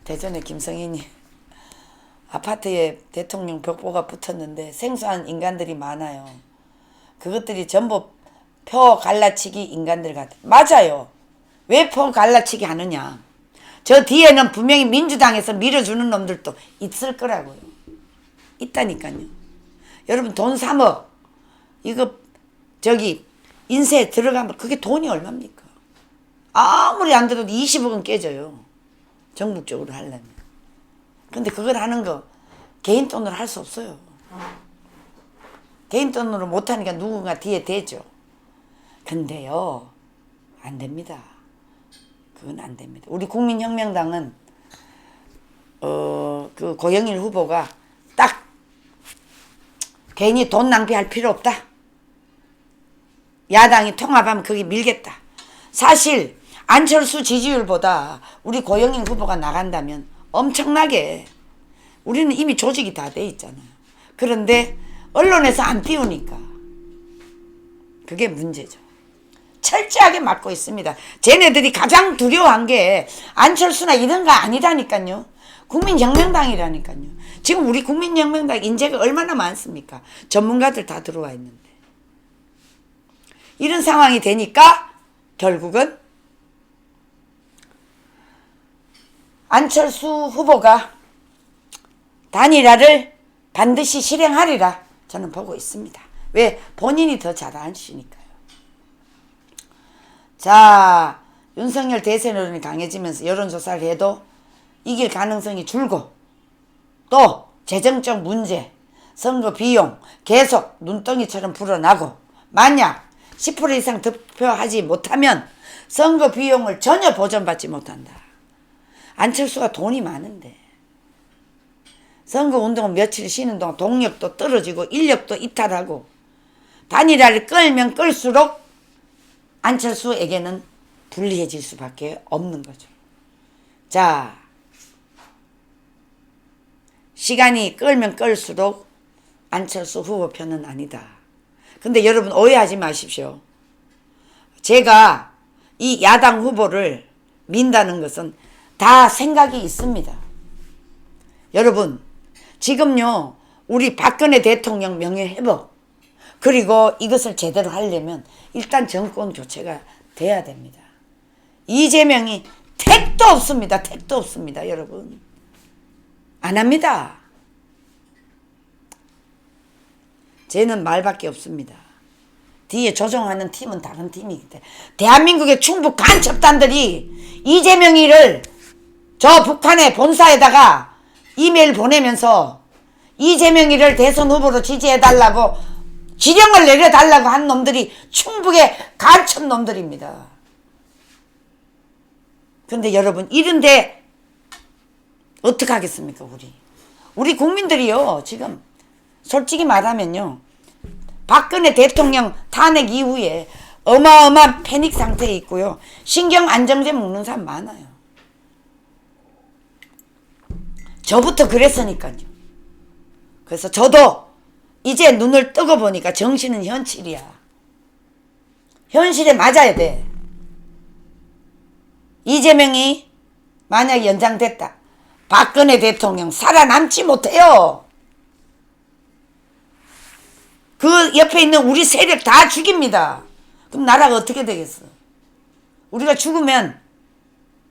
대전의 김성희님 아파트에 대통령 벽보가 붙었는데 생소한 인간들이 많아요. 그것들이 전부 표 갈라치기 인간들 같아. 맞아요. 왜 표 갈라치기 하느냐. 저 뒤에는 분명히 민주당에서 밀어주는 놈들도 있을 거라고요. 있다니까요. 여러분 돈 3억 이거 저기 인쇄 들어가면 그게 돈이 얼마입니까? 아무리 안 들어도 20억은 깨져요. 전국적으로 하려면. 근데 그걸 하는 거 개인 돈으로 할 수 없어요. 개인 돈으로 못하니까 누군가 뒤에 대죠. 근데요 안 됩니다. 그건 안 됩니다. 우리 국민혁명당은 그 고영일 후보가 딱 괜히 돈 낭비할 필요 없다. 야당이 통합하면 거기 밀겠다. 사실 안철수 지지율보다 우리 고영일 후보가 나간다면 엄청나게 우리는 이미 조직이 다 돼 있잖아요. 그런데 언론에서 안 띄우니까 그게 문제죠. 철저하게 막고 있습니다. 쟤네들이 가장 두려워한 게 안철수나 이런 거 아니라니까요. 국민혁명당이라니까요. 지금 우리 국민혁명당 인재가 얼마나 많습니까? 전문가들 다 들어와 있는데. 이런 상황이 되니까 결국은 안철수 후보가 단일화를 반드시 실행하리라 저는 보고 있습니다. 왜? 본인이 더 잘 아시니까요. 자, 윤석열 대선 여론이 강해지면서 여론조사를 해도 이길 가능성이 줄고 또 재정적 문제, 선거 비용 계속 눈덩이처럼 불어나고 만약 10% 이상 득표하지 못하면 선거 비용을 전혀 보전받지 못한다. 안철수가 돈이 많은데 선거운동은 며칠 쉬는 동안 동력도 떨어지고 인력도 이탈하고 단일화를 끌면 끌수록 안철수에게는 불리해질 수밖에 없는 거죠. 자, 시간이 끌면 끌수록 안철수 후보 편은 아니다. 근데 여러분 오해하지 마십시오. 제가 이 야당 후보를 민다는 것은 다 생각이 있습니다. 여러분 지금요 우리 박근혜 대통령 명예회복 그리고 이것을 제대로 하려면 일단 정권 교체가 돼야 됩니다. 이재명이 택도 없습니다. 택도 없습니다. 여러분 안 합니다. 쟤는 말밖에 없습니다. 뒤에 조종하는 팀은 다른 팀이기 때문에 대한민국의 충북 간첩단들이 이재명이를 저 북한의 본사에다가 이메일 보내면서 이재명이를 대선 후보로 지지해달라고 지령을 내려달라고 한 놈들이 충북의 간첩 놈들입니다. 근데 여러분 이런데 어떡하겠습니까 우리 국민들이요 지금 솔직히 말하면요 박근혜 대통령 탄핵 이후에 어마어마한 패닉 상태에 있고요 신경 안정제 먹는 사람 많아요. 저부터 그랬으니까요. 그래서 저도 이제 눈을 뜨고 보니까 정신은 현실이야. 현실에 맞아야 돼. 이재명이 만약 연장됐다. 박근혜 대통령 살아남지 못해요. 그 옆에 있는 우리 세력 다 죽입니다. 그럼 나라가 어떻게 되겠어? 우리가 죽으면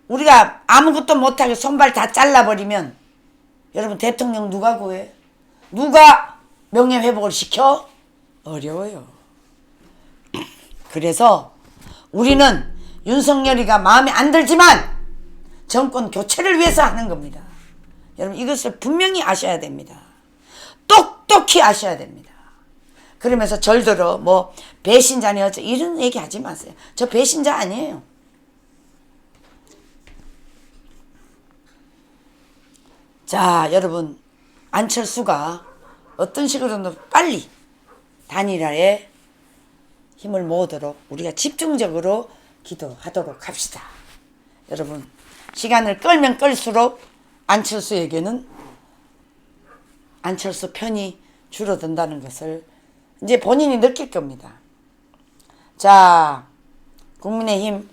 우리가 아무것도 못하게 손발 다 잘라버리면 여러분 대통령 누가 구해? 누가 명예회복을 시켜? 어려워요. 그래서 우리는 윤석열이가 마음에 안 들지만 정권 교체를 위해서 하는 겁니다. 여러분 이것을 분명히 아셔야 됩니다. 똑똑히 아셔야 됩니다. 그러면서 절대로 뭐 배신자니 어쩌 이런 얘기 하지 마세요. 저 배신자 아니에요. 자 여러분 안철수가 어떤 식으로든 빨리 단일화에 힘을 모으도록 우리가 집중적으로 기도하도록 합시다. 여러분 시간을 끌면 끌수록 안철수에게는 안철수 편이 줄어든다는 것을 이제 본인이 느낄 겁니다. 자 국민의힘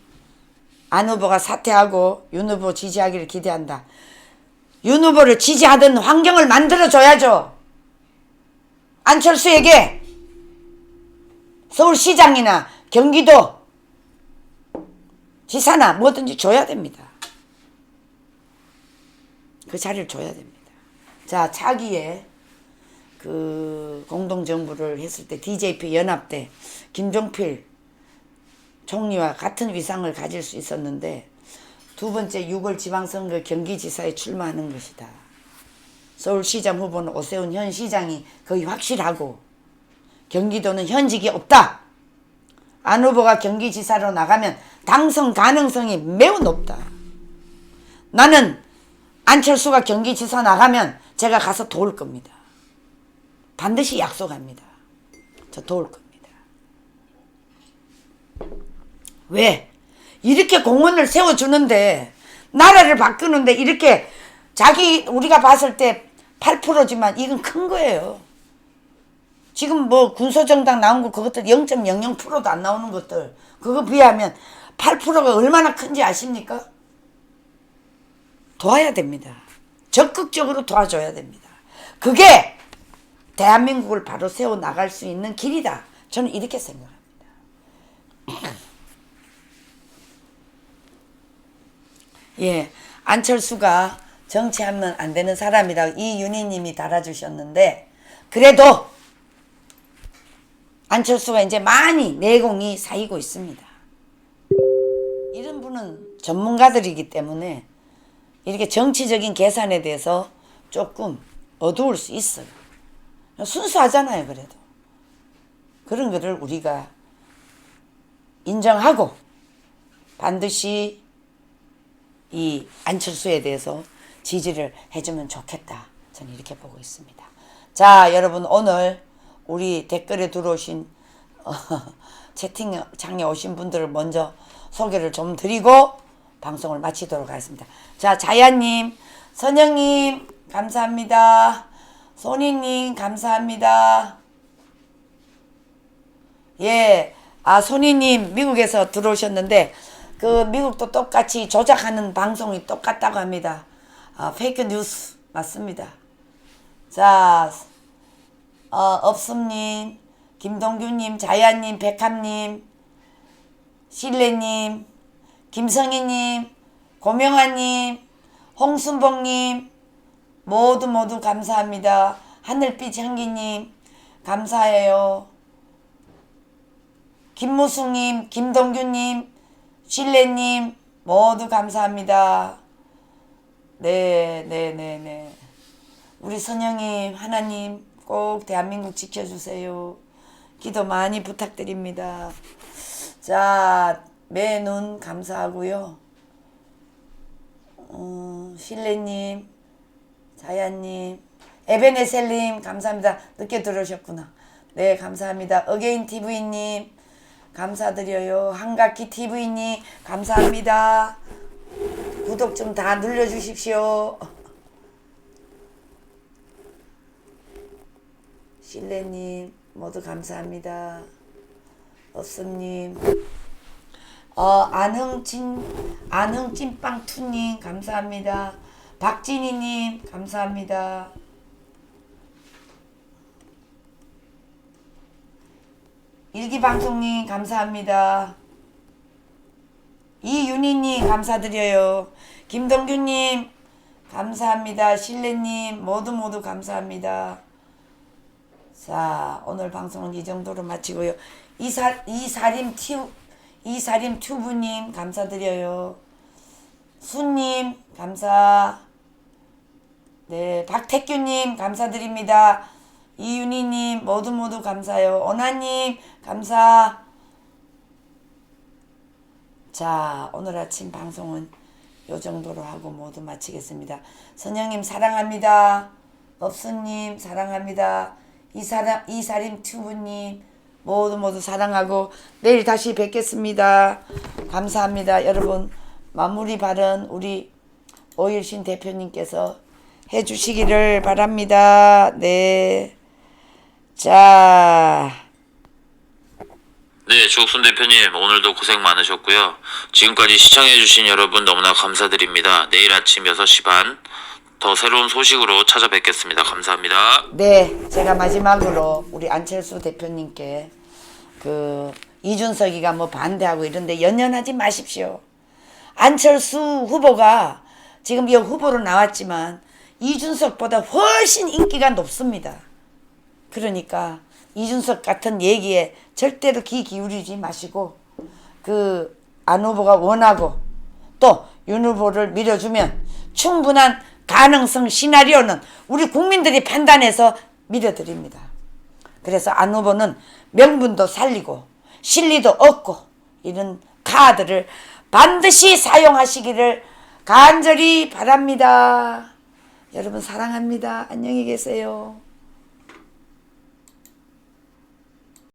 안 후보가 사퇴하고 윤 후보 지지하기를 기대한다. 윤 후보를 지지하던 환경을 만들어줘야죠. 안철수에게 서울시장이나 경기도 지사나 뭐든지 줘야 됩니다. 그 자리를 줘야 됩니다. 자 차기에 그 공동정부를 했을 때 DJP 연합 때 김종필 총리와 같은 위상을 가질 수 있었는데 두 번째 6월 지방선거 경기지사에 출마하는 것이다. 서울시장 후보는 오세훈 현 시장이 거의 확실하고 경기도는 현직이 없다. 안 후보가 경기지사로 나가면 당선 가능성이 매우 높다. 나는 안철수가 경기지사 나가면 제가 가서 도울 겁니다. 반드시 약속합니다. 저 도울 겁니다. 왜? 이렇게 공헌을 세워주는데 나라를 바꾸는데 이렇게 자기 우리가 봤을 때 8%지만 이건 큰 거예요. 지금 뭐 군소정당 나온 거 그것들 0.00%도 안 나오는 것들 그거 비하면 8%가 얼마나 큰지 아십니까? 도와야 됩니다. 적극적으로 도와줘야 됩니다. 그게 대한민국을 바로 세워 나갈 수 있는 길이다. 저는 이렇게 생각합니다. 예, 안철수가 정치하면 안 되는 사람이라 이윤희님이 달아주셨는데, 그래도 안철수가 이제 많이 내공이 쌓이고 있습니다. 이런 분은 전문가들이기 때문에 이렇게 정치적인 계산에 대해서 조금 어두울 수 있어요. 순수하잖아요. 그래도 그런 거를 우리가 인정하고 반드시 이 안철수에 대해서 지지를 해주면 좋겠다. 저는 이렇게 보고 있습니다. 자, 여러분, 오늘 우리 댓글에 들어오신 채팅창에 오신 분들을 먼저 소개를 좀 드리고 방송을 마치도록 하겠습니다. 자, 자야님, 선영님 감사합니다. 소니님 감사합니다. 예, 소니님 미국에서 들어오셨는데 그 미국도 똑같이 조작하는 방송이 똑같다고 합니다. 페이크 뉴스 맞습니다. 자, 업습님, 김동규님, 자야님, 백합님, 실내님, 김성희님, 고명아님, 홍순봉님 모두 감사합니다. 하늘빛 향기님 감사해요. 김무숙님, 김동규님, 실내님 모두 감사합니다. 네. 우리 선영님, 하나님 꼭 대한민국 지켜주세요. 기도 많이 부탁드립니다. 자, 매눈 감사하고요. 실내님, 자야님, 에베네셀님 감사합니다. 늦게 들어오셨구나. 네, 감사합니다. 어게인 TV님 감사드려요. 한가키 TV님 감사합니다. 구독 좀 다 눌러주십시오. 실내님 모두 감사합니다. 업습님, 안흥찐빵투님 감사합니다. 박진희님 감사합니다. 일기방송님 감사합니다. 이윤희님 감사드려요. 김동규님 감사합니다. 실내님 모두 감사합니다. 자, 오늘 방송은 이 정도로 마치고요. 이사림 튜브님 감사드려요. 수님 감사. 네, 박태규님 감사드립니다. 이윤희님 모두 감사해요. 오나님 감사. 자, 오늘 아침 방송은 요 정도로 하고 모두 마치겠습니다. 선영님 사랑합니다. 업수님 사랑합니다. 이사림 튜브님 모두 사랑하고 내일 다시 뵙겠습니다. 감사합니다. 여러분, 마무리 발언 우리 오일신 대표님께서 해주시기를 바랍니다. 네. 자. 네, 조국순 대표님 오늘도 고생 많으셨고요. 지금까지 시청해주신 여러분 너무나 감사드립니다. 내일 아침 6시 반 더 새로운 소식으로 찾아뵙겠습니다. 감사합니다. 네, 제가 마지막으로 우리 안철수 대표님께 이준석이가 뭐 반대하고 이런데 연연하지 마십시오. 안철수 후보가 지금 이 후보로 나왔지만 이준석보다 훨씬 인기가 높습니다. 그러니까 이준석 같은 얘기에 절대로 귀 기울이지 마시고 안 후보가 원하고 또 윤 후보를 밀어주면 충분한 가능성 시나리오는 우리 국민들이 판단해서 밀어드립니다. 그래서 안 후보는 명분도 살리고 실리도 얻고 이런 카드를 반드시 사용하시기를 간절히 바랍니다. 여러분 사랑합니다. 안녕히 계세요.